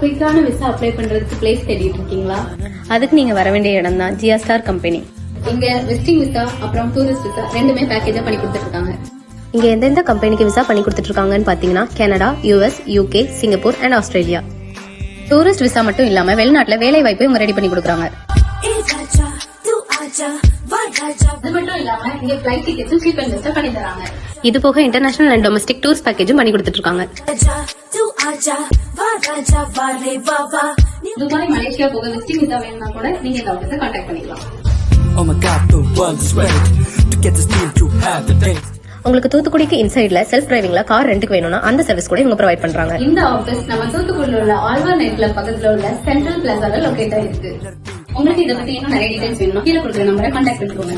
குயிக்கான visa apply பண்றதுக்கு place தேடிட்டு இருக்கீங்களா? அதுக்கு நீங்க வர வேண்டிய இடம் தான் ஜியா ஸ்டார் கம்பெனி. இங்க விசிட்டிங் விசா அப்புறம் டூரிஸ்ட் விசா ரெண்டுமே பேக்கேஜா பண்ணி கொடுத்துட்டு இருக்காங்க. இங்க எந்தெந்த கம்பெனிக்கு விசா பண்ணி கொடுத்துட்டு இருக்காங்கன்னு பாத்தீங்கன்னா Canada, US, UK, Singapore and Australia. Tourist visa மட்டும் இல்லாம வெளிநாட்டுல வேலை வாய்ப்பு இவங்க ரெடி பண்ணி கொடுக்குறாங்க. அது மட்டும் இல்லாம இங்க பிளைட் டிக்கெட்ஸும் சீப் அண்ட் பெஸ்டா பண்ணி தராங்க. இது போக இன்டர்நேஷனல் அண்ட் டொமஸ்டிக் டூர்ஸ் பேக்கேஜும் பண்ணி கொடுத்துட்டு இருக்காங்க. துபாய், மலேசியா போக விசிட்டிங் விசா வேணும்னா கூட நீங்க இந்த ஆபீஸை கான்டாக்ட் பண்ணிக்கலாம். உங்களுக்கு தூத்துக்குடிக்கு இன்சைட்ல செல்ஃப் டிரைவிங்ல கார் ரெண்டுக்கு வேணும்னா அந்த சர்வீஸ் கூட இவங்க ப்ரொவைட் பண்றாங்க. இந்த ஆபீஸ் நம்ம தூத்துக்குடியில் உள்ள ஆழ்வார் நைட் கிளப் பக்கத்துல உள்ள சென்ட்ரல் பிளாசால லொகேட் ஆயிருக்கு. உங்களுக்கு இதை பத்தி இன்னும் நிறைய டீடைல்ஸ் வேணும்னா கீழே கொடுக்குற நம்பரை கான்டாக்ட் பண்ணிக்கோங்க.